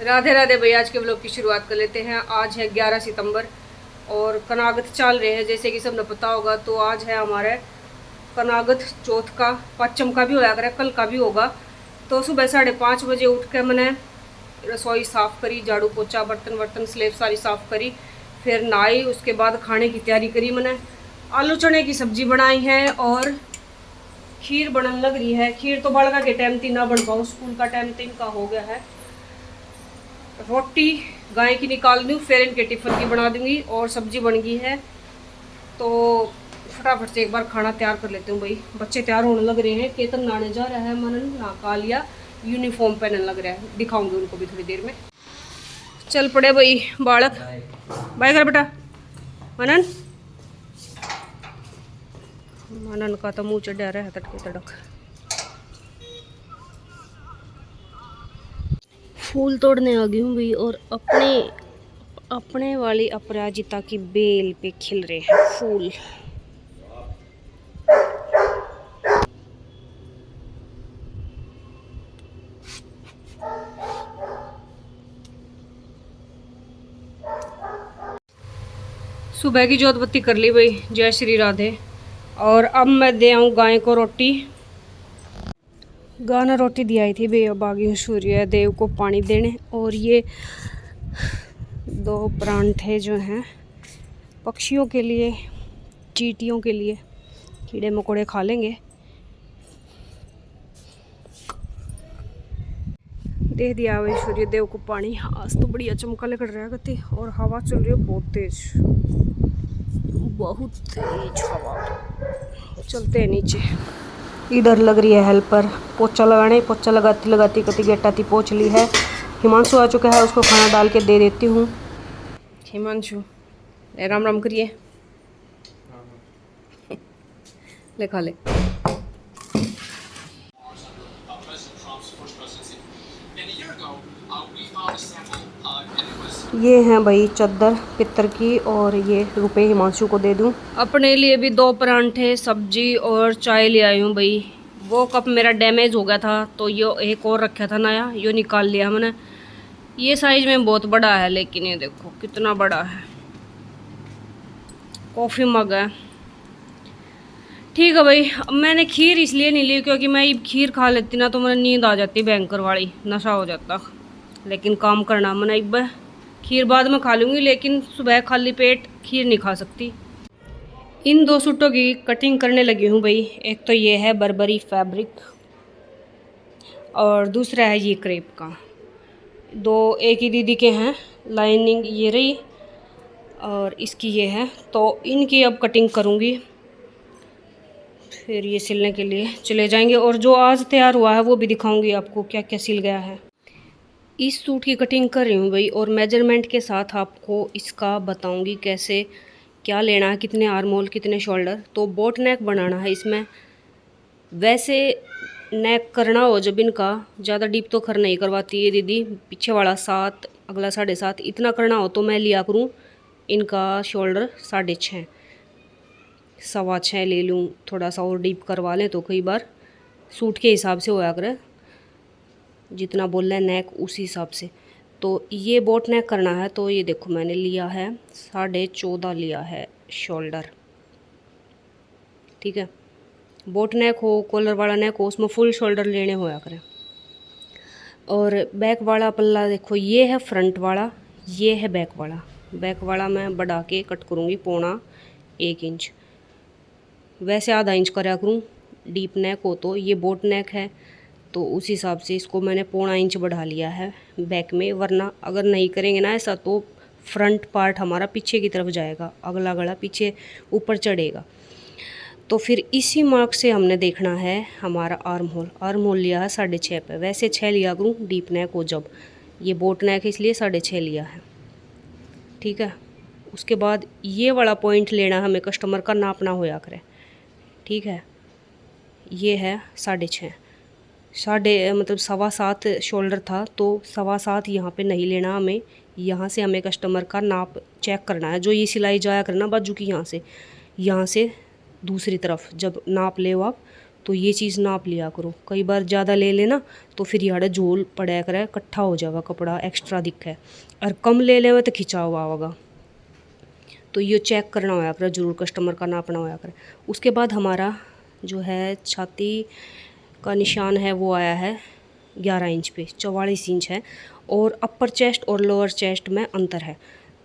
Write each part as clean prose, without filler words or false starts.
राधे राधे भैया। आज के ब्लॉग की शुरुआत कर लेते हैं। आज है 11 सितंबर और कनागत चल रहे हैं, जैसे कि सबने पता होगा। तो आज है हमारे कनागत चौथ का, पच्चम का भी होया करे, कल का भी होगा। तो सुबह 5:30 बजे उठ के मैंने रसोई साफ़ करी, झाड़ू पोछा, बर्तन वर्तन स्लेब सारी साफ़ करी, फिर नहाई। उसके बाद खाने की तैयारी करी। मैंने आलू चने की सब्जी बनाई है और खीर बनने लग रही है। खीर तो बड़का के टाइम थी ना बन पाऊँ, स्कूल का टाइम 3 का हो गया है। रोटी गाय की निकाल दूँ, फिर इनके टिफ़िन की बना दूँगी और सब्जी बन गई है। तो फटाफट से एक बार खाना तैयार कर लेती हूँ भाई। बच्चे तैयार होने लग रहे हैं। केतन नहाने जा रहा है, मनन नहा लिया, यूनिफॉर्म पहनने लग रहा है। दिखाऊंगी उनको भी थोड़ी देर में। चल पड़े भाई बालक। बाय कर बेटा। मनन मनन का तो मुँह चढ़ा रहा है तड़के तड़क। फूल तोड़ने आ गई हूँ भाई और अपने वाली अपराजिता की बेल पे खिल रहे हैं फूल। सुबह की जोत बत्ती कर ली भाई। जय श्री राधे। और अब मैं दे आऊँ गाय को रोटी। गाय ने रोटी दी आई थी भाई। अब आ गई हूँ सूर्य देव को पानी देने। और ये 2 परांठे जो हैं पक्षियों के लिए, चींटियों के लिए, कीड़े मकोड़े खा लेंगे। दे दिया भाई सूर्य देव को पानी। आज तो बढ़िया चमका लेकर रहा गति और हवा चल रही है बहुत तेज, बहुत तेज हवा। चलते हैं नीचे। इधर लग रही है हेल्पर पोछा लगाने। पोछा लगाती लगाती कति गेटाती पोछ ली है। हिमांशु आ चुका है, उसको खाना डाल के दे देती हूँ। हिमांशु राम राम करिए। ले खा ले। ये हैं भाई चद्दर पित्तर की और ये रुपए हिमांशु को दे दूं। अपने लिए भी 2 परांठे, सब्जी और चाय ले आई हूँ भाई। वो कप मेरा डैमेज हो गया था तो ये एक और रखा था नया, ये निकाल लिया मैंने। ये साइज में बहुत बड़ा है, लेकिन ये देखो कितना बड़ा है। कॉफ़ी मग है। ठीक है भाई। अब मैंने खीर इसलिए नहीं ली क्योंकि मैं खीर खा लेती ना तो मुझे नींद आ जाती, भयंकर वाली नशा हो जाता। लेकिन काम करना मैंने एक बार, खीर बाद में खा लूँगी, लेकिन सुबह खाली पेट खीर नहीं खा सकती। इन 2 सूटों की कटिंग करने लगी हूँ भाई। एक तो ये है बर्बरी फैब्रिक और दूसरा है ये क्रेप का। एक ही दीदी के हैं। लाइनिंग ये रही और इसकी ये है। तो इनकी अब कटिंग करूँगी, फिर ये सिलने के लिए चले जाएंगे। और जो आज तैयार हुआ है वो भी दिखाऊंगी आपको क्या क्या सिल गया है। इस सूट की कटिंग कर रही हूँ भाई और मेजरमेंट के साथ आपको इसका बताऊंगी कैसे क्या लेना है, कितने आर्म होल, कितने शोल्डर। तो बोट नेक बनाना है इसमें। वैसे नेक करना हो जब इनका, ज़्यादा डीप तो खर नहीं करवाती है दीदी। पीछे वाला 7, अगला 7.5, इतना करना हो तो मैं लिया करूँ इनका शोल्डर 6.5, 6.25 ले लूँ। थोड़ा सा और डीप करवा लें तो कई बार सूट के हिसाब से होया करे, जितना बोल रहे हैं नेक उसी हिसाब से। तो ये बोट नेक करना है तो ये देखो मैंने लिया है 14.5 लिया है शोल्डर। ठीक है। बोट नेक हो, कॉलर वाला नेक हो, उसमें फुल शोल्डर लेने होया करें। और बैक वाला पल्ला देखो, ये है फ्रंट वाला, ये है बैक वाला। बैक वाला मैं बढ़ा के कट करूँगी 1.25 इंच। वैसे आधा इंच करा करूँ डीप नेक हो तो। ये बोट नेक है तो उस हिसाब से इसको मैंने 1.25 इंच बढ़ा लिया है बैक में। वरना अगर नहीं करेंगे ना ऐसा तो फ्रंट पार्ट हमारा पीछे की तरफ जाएगा, अगला गला पीछे ऊपर चढ़ेगा। तो फिर इसी मार्क से हमने देखना है हमारा आर्म होल। आर्म होल लिया है 6.5 पे। वैसे 6 लिया करूँ डीप नेक हो जब। ये बोट नेक इसलिए 6.5 लिया है। ठीक है। उसके बाद ये वाला पॉइंट लेना हमें कस्टमर का नापना होया करे। ठीक है। ये है 6.5, मतलब 7.25 शोल्डर था तो 7.25 यहाँ पे नहीं लेना हमें। यहाँ से हमें कस्टमर का नाप चेक करना है। जो ये सिलाई जाया करना बाजू की, यहाँ से दूसरी तरफ जब नाप ले आप तो ये चीज़ नाप लिया करो। कई बार ज़्यादा ले लेना तो फिर यार झोल पड़ा करे, इकट्ठा हो जाएगा कपड़ा, एक्स्ट्रा दिखे। और कम ले ले तो खिंचा हुआ होगा। तो ये चेक करना होया करे ज़रूर, कस्टमर का नापना होया करे। उसके बाद हमारा जो है छाती का निशान है वो आया है 11 इंच पे, 44 इंच है। और अपर चेस्ट और लोअर चेस्ट में अंतर है।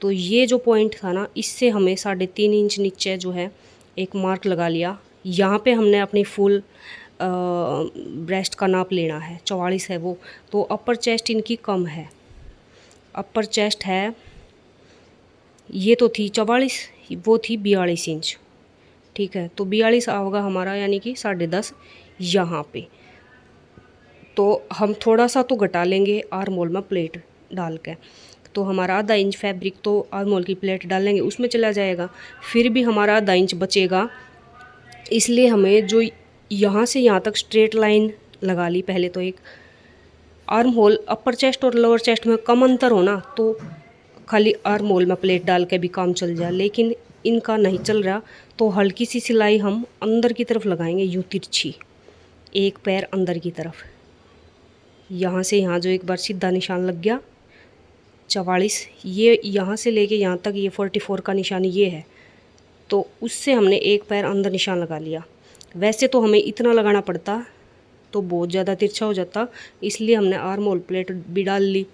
तो ये जो पॉइंट था ना, इससे हमें 3.5 इंच नीचे जो है एक मार्क लगा लिया। यहाँ पे हमने अपनी फुल ब्रेस्ट का नाप लेना है, 44 है वो। तो अपर चेस्ट इनकी कम है, अपर चेस्ट है, ये तो थी 44, वो थी 42 इंच, ठीक है। तो 42 होगा हमारा, यानी कि 10.5 यहाँ पे। तो हम थोड़ा सा तो घटा लेंगे आर्म होल में प्लेट डाल के। तो हमारा आधा इंच फैब्रिक तो आर्म होल की प्लेट डालेंगे उसमें चला जाएगा, फिर भी हमारा आधा इंच बचेगा। इसलिए हमें जो यहाँ से यहाँ तक स्ट्रेट लाइन लगा ली पहले। तो एक आर्म होल अपर चेस्ट और लोअर चेस्ट में कम अंतर हो ना, तो खाली आर्म होल में प्लेट डाल के भी काम चल जाए। लेकिन इनका नहीं चल रहा, तो हल्की सी सिलाई हम अंदर की तरफ लगाएंगे, यूँ तिरछी, एक पैर अंदर की तरफ। यहाँ से यहाँ जो एक बार सीधा निशान लग गया 44, ये यहाँ से लेके यहाँ तक ये 44 का निशान ये है। तो उससे हमने एक पैर अंदर निशान लगा लिया। वैसे तो हमें इतना लगाना पड़ता तो बहुत ज़्यादा तिरछा हो जाता, इसलिए हमने आर्म होल प्लेट भी डाल ली।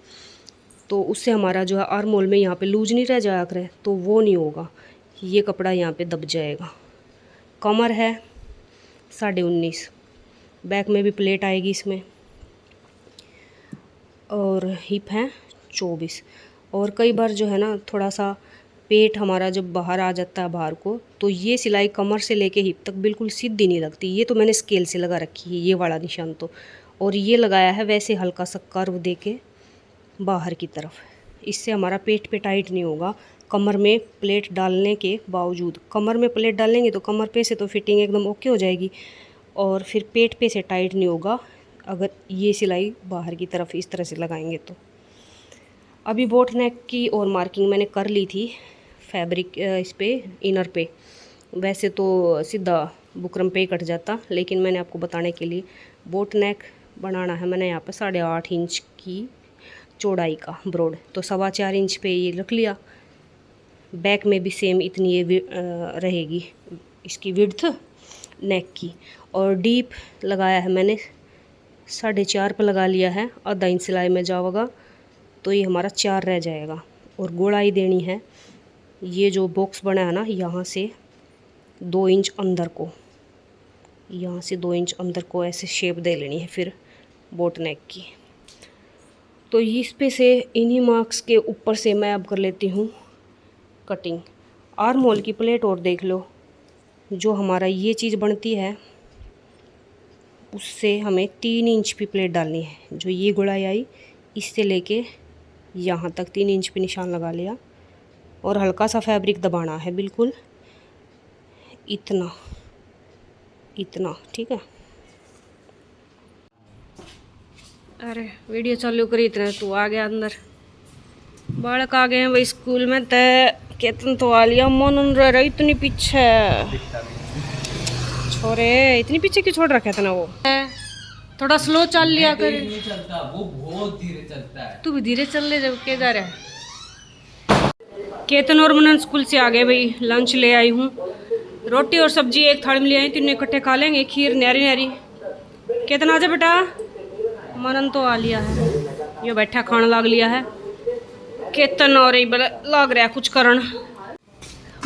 तो उससे हमारा जो है आर्म होल में यहाँ पे लूज नहीं रह जाया करे, तो वो नहीं होगा, ये कपड़ा यहाँ पे दब जाएगा। कमर है 19.5, बैक में भी प्लेट आएगी इसमें, और हिप है 24। और कई बार जो है ना थोड़ा सा पेट हमारा जब बाहर आ जाता है बाहर को, तो ये सिलाई कमर से लेके हिप तक बिल्कुल सीधी नहीं लगती। ये तो मैंने स्केल से लगा रखी है ये वाला निशान तो, और ये लगाया है वैसे हल्का सा कर्व दे के बाहर की तरफ। इससे हमारा पेट पे टाइट नहीं होगा कमर में प्लेट डालने के बावजूद। कमर में प्लेट डालेंगे तो कमर पे से तो फिटिंग एकदम ओके हो जाएगी, और फिर पेट पे से टाइट नहीं होगा अगर ये सिलाई बाहर की तरफ इस तरह से लगाएंगे तो। अभी बोट नेक की और मार्किंग मैंने कर ली थी फैब्रिक इस पे इनर पे। वैसे तो सीधा बुकरम पे ही कट जाता, लेकिन मैंने आपको बताने के लिए बोट नेक बनाना है। मैंने यहाँ पे 8.5 इंच की चौड़ाई का ब्रॉड, तो 4.25 इंच पे ये रख लिया। बैक में भी सेम इतनी ये रहेगी इसकी विड्थ नेक की। और डीप लगाया है मैंने 4.5 पे लगा लिया है, आधा इंच सिलाई में जाओगा तो ये हमारा 4 रह जाएगा। और गोलाई देनी है, ये जो बॉक्स बना है ना, यहाँ से 2 इंच अंदर को, यहाँ से 2 इंच अंदर को ऐसे शेप दे लेनी है फिर बोट नेक की। तो इस पे से इन्हीं मार्क्स के ऊपर से मैं अब कर लेती हूँ कटिंग। आर्म होल की प्लेट और देख लो, जो हमारा ये चीज़ बनती है उससे हमें 3 इंच भी प्लेट डालनी है। जो ये गोलाई आई इससे लेके यहाँ तक 3 इंच पे निशान लगा लिया, और हल्का सा फैब्रिक दबाना है, बिल्कुल इतना इतना, ठीक है। अरे वीडियो चालू करी इतना तू आ गया अंदर। बालक आ गए हैं भाई स्कूल में, तय केतन तो आ लिया, मन रह रहा इतनी पीछे। छोरे इतनी पीछे क्यों छोड़ रखा था ना, वो थोड़ा स्लो चल लिया कर। नहीं चलता, वो बहुत धीरे चलता है। तू भी धीरे चल ले, जब के जा रहा है। केतन और मनन स्कूल से आ गए भाई, लंच ले आई हूँ, रोटी और सब्जी एक थाली में ले आई, तीनों इकट्ठे खा लेंगे, खीर न्यारी न्यारी। केतन आ जा बेटा। मनन तो आ लिया है, ये बैठा खाना लाग लिया है। केतन और ही लाग रहा है कुछ करन।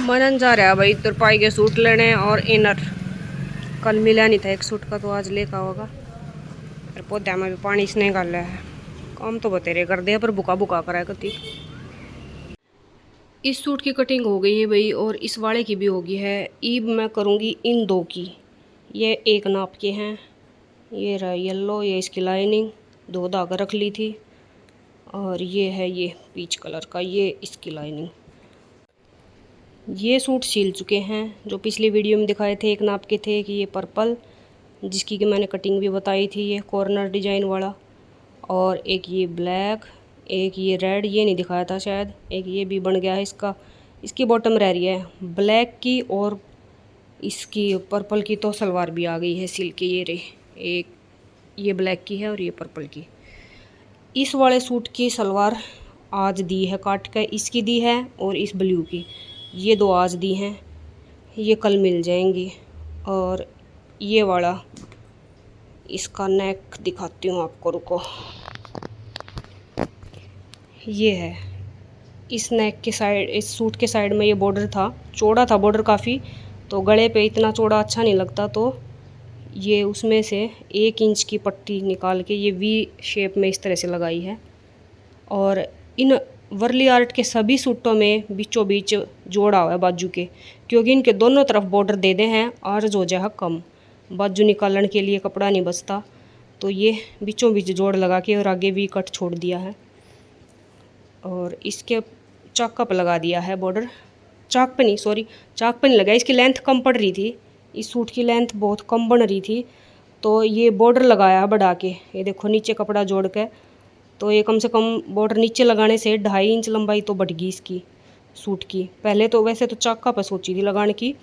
मनन जा रहा है भाई तुरपाई के सूट लेने और इनर, कल मिला नहीं था एक सूट का, तो आज लेकर होगा। पौधा में भी पानी इसने डाला है, काम तो बतेरे कर दे पर बुका बुका करा करती। इस सूट की कटिंग हो गई है भाई, और इस वाले की भी होगी है। ईब मैं करूँगी इन दो की, ये एक नाप के हैं। ये रहा येलो, ये इसकी लाइनिंग 2 धागा रख ली थी, और ये है ये पीच कलर का, ये इसकी लाइनिंग। ये सूट सिल चुके हैं, जो पिछली वीडियो में दिखाए थे एक नाप के थे कि ये पर्पल, जिसकी कि मैंने कटिंग भी बताई थी, ये कॉर्नर डिजाइन वाला। और एक ये ब्लैक, एक ये रेड, ये नहीं दिखाया था शायद। एक ये भी बन गया है इसका, इसकी बॉटम रह रही है ब्लैक की और इसकी पर्पल की तो सलवार भी आ गई है सिल के। ये रही, एक ये ब्लैक की है और ये पर्पल की। इस वाले सूट की सलवार आज दी है काट के, इसकी दी है और इस ब्लू की, ये दो आज दी हैं, ये कल मिल जाएंगी। और ये वाला इसका नेक दिखाती हूँ आपको, रुको। ये है, इस नेक के साइड, इस सूट के साइड में ये बॉर्डर था, चौड़ा था बॉर्डर काफ़ी, तो गले पे इतना चौड़ा अच्छा नहीं लगता, तो ये उसमें से 1 इंच की पट्टी निकाल के ये वी शेप में इस तरह से लगाई है। और इन वर्ली आर्ट के सभी सूटों में बीचों बीच जोड़ा हुआ है बाजू के, क्योंकि इनके दोनों तरफ बॉर्डर दे दे हैं, अर्ज हो जाए कम, बाजू निकालने के लिए कपड़ा नहीं बचता, तो ये बीचों बीच जोड़ लगा के और आगे वी कट छोड़ दिया है। और इसके चाक पे लगा दिया है बॉर्डर, चाक पे नहीं, सॉरी चाक पे नहीं लगा, इसकी लेंथ कम पड़ रही थी, इस सूट की लेंथ बहुत कम बन रही थी, तो ये बॉर्डर लगाया बढ़ा के। ये देखो नीचे कपड़ा जोड़ के, तो ये कम से कम बॉर्डर नीचे लगाने से 2.5 इंच लंबाई तो बढ़ गई इसकी सूट की। पहले तो वैसे तो चाका पर सोची थी लगाने की,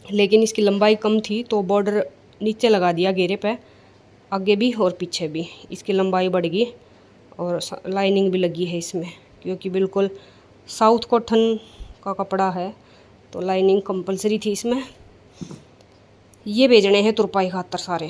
लेकिन इसकी लंबाई कम थी तो बॉर्डर नीचे लगा दिया घेरे पे, आगे भी और पीछे भी इसकी लंबाई बढ़ गई। और लाइनिंग भी लगी है इसमें, क्योंकि बिल्कुल साउथ कॉटन का कपड़ा है, तो लाइनिंग कंपलसरी थी इसमें। ये भेजने हैं तुरपाई खातर सारे।